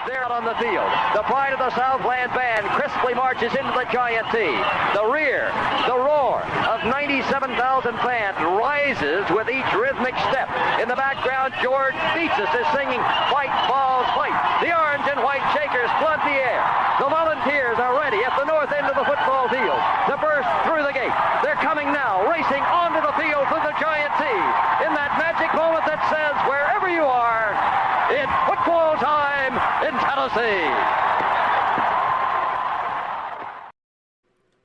There on the field, the pride of the Southland band crisply marches into the Giant T. The rear, the roar of 97,000 fans rises with each rhythmic step. In the background, George Beatsis is singing "Fight, Balls, Fight." The orange and white Shakers flood the air. The Volunteers are ready at the north end of the football field to burst through the gate. They're coming now, racing onto the field through the Giant T. In that magic moment that says, wherever you are, it's football time in Tennessee.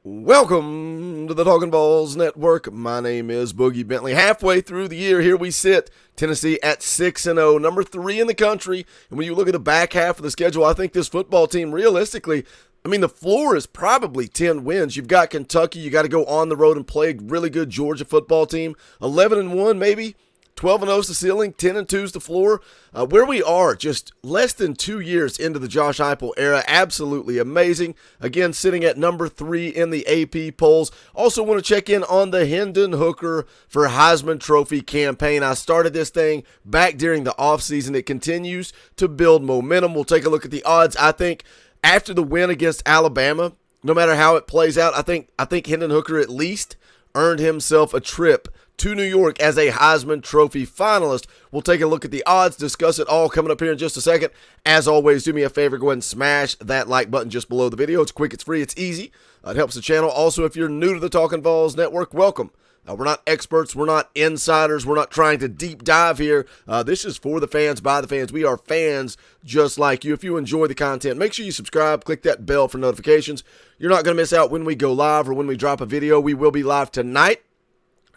Welcome to the Talkin VAWLS Network. My name is Boogie Bentley. Halfway through the year, here we sit. Tennessee at 6-0, number 3 in the country. And when you look at the back half of the schedule, I think this football team, realistically, the floor is probably 10 wins. You've got Kentucky. You got to go on the road and play a really good Georgia football team. 11-1 maybe. 12-0 is the ceiling, 10-2 is the floor. Where we are, just less than 2 years into the Josh Heupel era, absolutely amazing. Again, sitting at number 3 in the AP polls. Also want to check in on the Hendon Hooker for Heisman Trophy campaign. I started this thing back during the offseason. It continues to build momentum. We'll take a look at the odds. I think after the win against Alabama, no matter how it plays out, I think Hendon Hooker at least earned himself a trip to New York as a Heisman Trophy finalist. We'll take a look at the odds, discuss it all coming up here in just a second. As always, do me a favor, go ahead and smash that like button just below the video. It's quick, it's free, it's easy. It helps the channel. Also, if you're new to the Talkin VAWLS Network, welcome. We're not experts, we're not insiders, we're not trying to deep dive here. This is for the fans, by the fans. We are fans just like you. If you enjoy the content, make sure you subscribe, click that bell for notifications. You're not going to miss out when we go live or when we drop a video. We will be live tonight,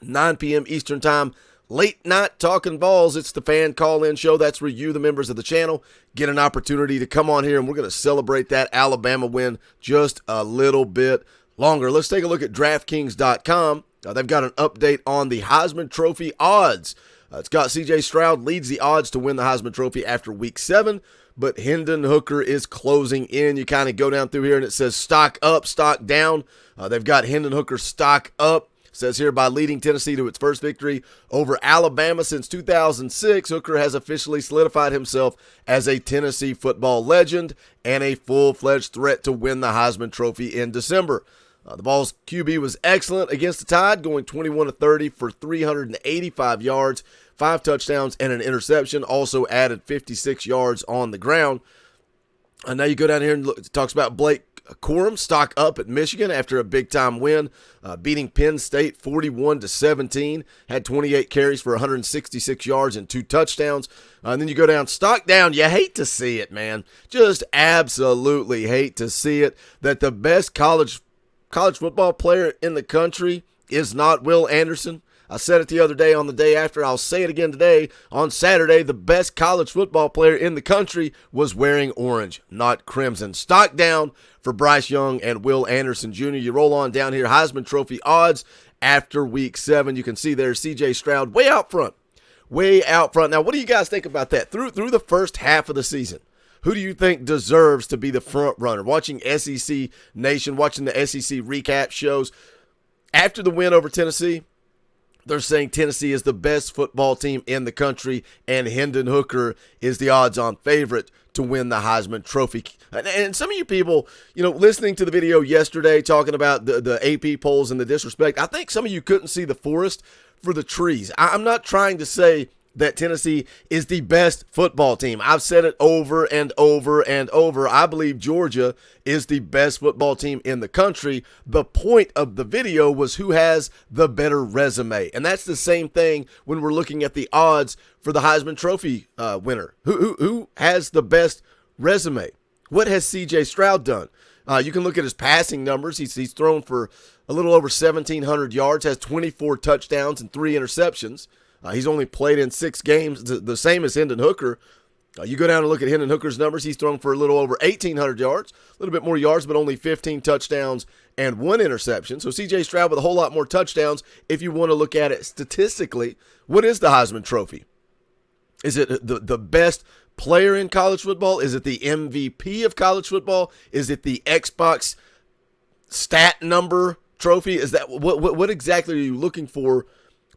9 p.m. Eastern Time, late night Talkin VAWLS. It's the fan call-in show. That's where you, the members of the channel, get an opportunity to come on here, and we're going to celebrate that Alabama win just a little bit longer. Let's take a look at DraftKings.com. They've got an update on the Heisman Trophy odds. It's got C.J. Stroud leads the odds to win the Heisman Trophy after Week 7, but Hendon Hooker is closing in. You kind of go down through here, and it says stock up, stock down. They've got Hendon Hooker stock up. Says here, by leading Tennessee to its first victory over Alabama since 2006, Hooker has officially solidified himself as a Tennessee football legend and a full-fledged threat to win the Heisman Trophy in December. The Vols QB was excellent against the Tide, going 21-30 for 385 yards, 5 touchdowns, and an interception. Also added 56 yards on the ground. And now you go down here and look, it talks about Blake Corum, stock up at Michigan after a big-time win, beating Penn State 41-17, had 28 carries for 166 yards and 2 touchdowns. And then you go down, stock down. You hate to see it, man. Just absolutely hate to see it, that the best college football player in the country is not Will Anderson. I said it the other day on the day after. I'll say it again today. On Saturday, the best college football player in the country was wearing orange, not crimson. Stock down for Bryce Young and Will Anderson Jr. You roll on down here, Heisman Trophy odds after Week 7. You can see there C.J. Stroud way out front. Way out front. Now, what do you guys think about that? Through the first half of the season, who do you think deserves to be the front runner? Watching SEC Nation, watching the SEC recap shows, after the win over Tennessee, they're saying Tennessee is the best football team in the country, and Hendon Hooker is the odds-on favorite to win the Heisman Trophy. And some of you people, listening to the video yesterday talking about the AP polls and the disrespect, I think some of you couldn't see the forest for the trees. I'm not trying to say that Tennessee is the best football team. I've said it over and over and over. I believe Georgia is the best football team in the country. The point of the video was who has the better resume. And that's the same thing when we're looking at the odds for the Heisman Trophy winner. Who has the best resume? What has C.J. Stroud done? You can look at his passing numbers. He's thrown for a little over 1,700 yards, has 24 touchdowns and 3 interceptions. He's only played in 6 games, the same as Hendon Hooker. You go down and look at Hendon Hooker's numbers. He's thrown for a little over 1,800 yards, a little bit more yards, but only 15 touchdowns and 1 interception. So C.J. Stroud with a whole lot more touchdowns. If you want to look at it statistically, what is the Heisman Trophy? Is it the best player in college football? Is it the MVP of college football? Is it the Xbox stat number trophy? Is that what exactly are you looking for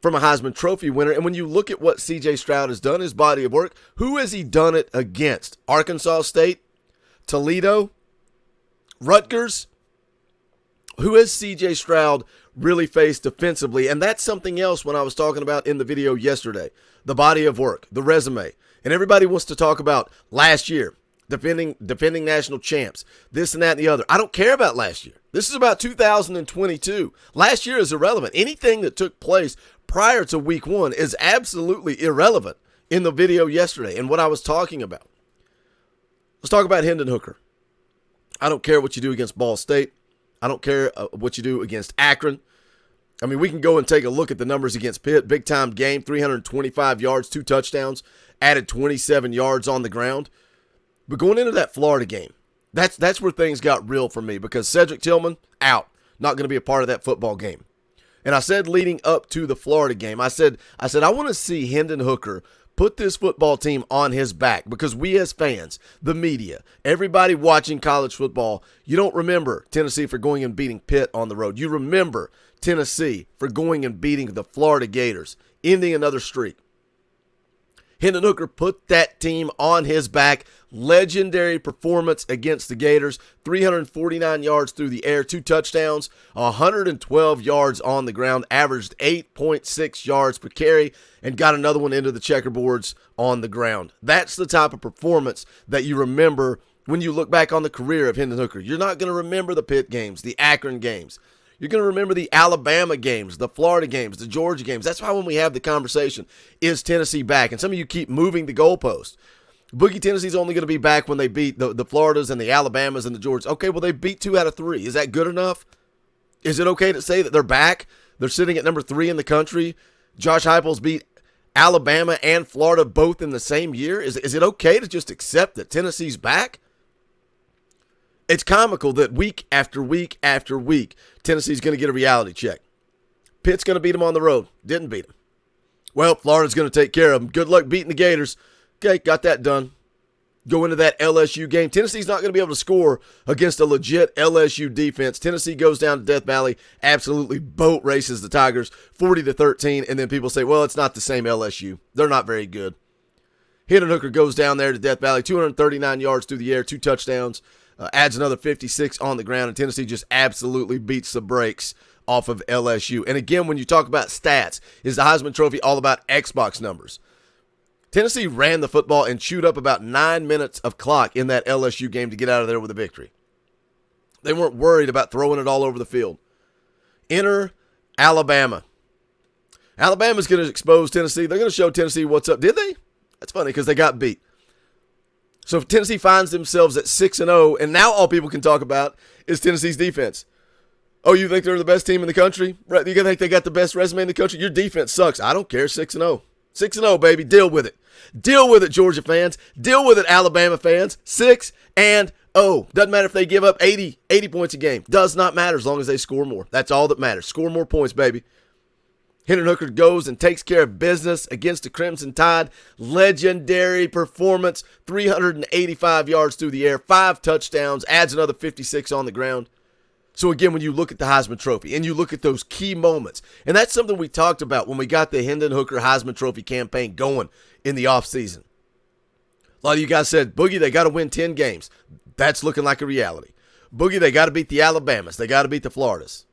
from a Heisman Trophy winner? And when you look at what C.J. Stroud has done, his body of work, who has he done it against? Arkansas State, Toledo, Rutgers. Who has C.J. Stroud really faced defensively? And that's something else when I was talking about in the video yesterday. The body of work, the resume. And everybody wants to talk about last year, defending national champs, this and that and the other. I don't care about last year. This is about 2022. Last year is irrelevant. Anything that took place prior to week 1 is absolutely irrelevant in the video yesterday and what I was talking about. Let's talk about Hendon Hooker. I don't care what you do against Ball State. I don't care what you do against Akron. I mean, we can go and take a look at the numbers against Pitt. Big-time game, 325 yards, 2 touchdowns, added 27 yards on the ground. But going into that Florida game, that's where things got real for me because Cedric Tillman, out. Not going to be a part of that football game. And I said leading up to the Florida game, I said I want to see Hendon Hooker put this football team on his back because we as fans, the media, everybody watching college football, you don't remember Tennessee for going and beating Pitt on the road. You remember Tennessee for going and beating the Florida Gators, ending another streak. Hendon Hooker put that team on his back. Legendary performance against the Gators. 349 yards through the air, 2 touchdowns, 112 yards on the ground, averaged 8.6 yards per carry, and got another one into the checkerboards on the ground. That's the type of performance that you remember when you look back on the career of Hendon Hooker. You're not going to remember the Pitt games, the Akron games. You're going to remember the Alabama games, the Florida games, the Georgia games. That's why when we have the conversation, is Tennessee back? And some of you keep moving the goalpost. Boogie, Tennessee's only going to be back when they beat the Floridas and the Alabamas and the Georgias. Okay, well, they beat 2 out of 3. Is that good enough? Is it okay to say that they're back? They're sitting at number 3 in the country. Josh Heupel's beat Alabama and Florida both in the same year. Is it okay to just accept that Tennessee's back? It's comical that week after week after week, Tennessee's going to get a reality check. Pitt's going to beat them on the road. Didn't beat them. Well, Florida's going to take care of them. Good luck beating the Gators. Okay, got that done. Go into that LSU game. Tennessee's not going to be able to score against a legit LSU defense. Tennessee goes down to Death Valley, absolutely boat races the Tigers 40-13, and then people say, well, it's not the same LSU. They're not very good. Hendon Hooker goes down there to Death Valley, 239 yards through the air, 2 touchdowns. Adds another 56 on the ground, and Tennessee just absolutely beats the brakes off of LSU. And again, when you talk about stats, is the Heisman Trophy all about Xbox numbers? Tennessee ran the football and chewed up about 9 minutes of clock in that LSU game to get out of there with a victory. They weren't worried about throwing it all over the field. Enter Alabama. Alabama's going to expose Tennessee. They're going to show Tennessee what's up. Did they? That's funny because they got beat. So if Tennessee finds themselves at 6-0, and now all people can talk about is Tennessee's defense. Oh, you think they're the best team in the country? Right? You think they got the best resume in the country? Your defense sucks. I don't care. 6-0. 6-0, baby. Deal with it. Deal with it, Georgia fans. Deal with it, Alabama fans. 6-0. Doesn't matter if they give up 80 points a game. Does not matter as long as they score more. That's all that matters. Score more points, baby. Hendon Hooker goes and takes care of business against the Crimson Tide. Legendary performance. 385 yards through the air. 5 touchdowns. Adds another 56 on the ground. So again, when you look at the Heisman Trophy and you look at those key moments, and that's something we talked about when we got the Hendon Hooker Heisman Trophy campaign going in the offseason. A lot of you guys said, Boogie, they got to win 10 games. That's looking like a reality. Boogie, they got to beat the Alabamas. They got to beat the Floridas.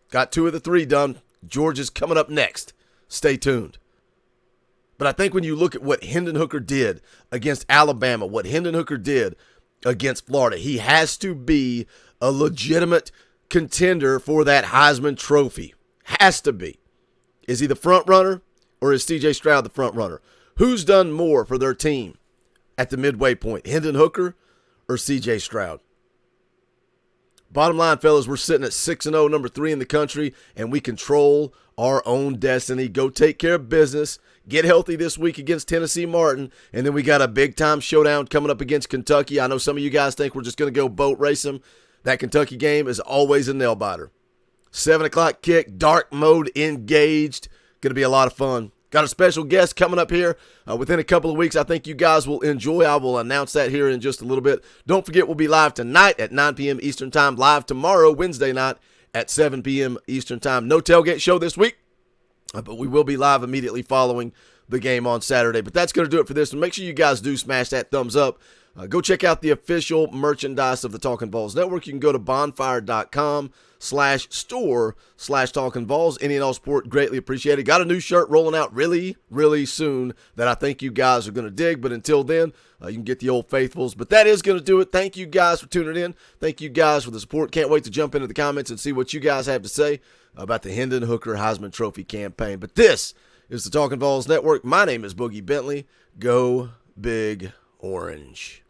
Got 2 of the 3 done. Georgia's coming up next. Stay tuned. But I think when you look at what Hendon Hooker did against Alabama, what Hendon Hooker did against Florida, he has to be a legitimate contender for that Heisman Trophy. Has to be. Is he the front runner or is C.J. Stroud the front runner? Who's done more for their team at the midway point, Hendon Hooker or C.J. Stroud? Bottom line, fellas, we're sitting at 6-0, number 3 in the country, and we control our own destiny. Go take care of business. Get healthy this week against Tennessee Martin, and then we got a big-time showdown coming up against Kentucky. I know some of you guys think we're just going to go boat race them. That Kentucky game is always a nail-biter. 7 o'clock kick, dark mode engaged. Going to be a lot of fun. Got a special guest coming up here within a couple of weeks. I think you guys will enjoy. I will announce that here in just a little bit. Don't forget, we'll be live tonight at 9 p.m. Eastern Time. Live tomorrow, Wednesday night at 7 p.m. Eastern Time. No tailgate show this week, but we will be live immediately following the game on Saturday. But that's going to do it for this one. Make sure you guys do smash that thumbs up. Go check out the official merchandise of the Talkin' VAWLS Network. You can go to bonfire.com/store/Talkin' VAWLS. Any and all support greatly appreciated. Got a new shirt rolling out really, really soon that I think you guys are going to dig. But until then, you can get the old faithfuls. But that is going to do it. Thank you guys for tuning in. Thank you guys for the support. Can't wait to jump into the comments and see what you guys have to say about the Hendon Hooker Heisman Trophy campaign. But this is the Talkin' VAWLS Network. My name is Boogie Bentley. Go Big Orange.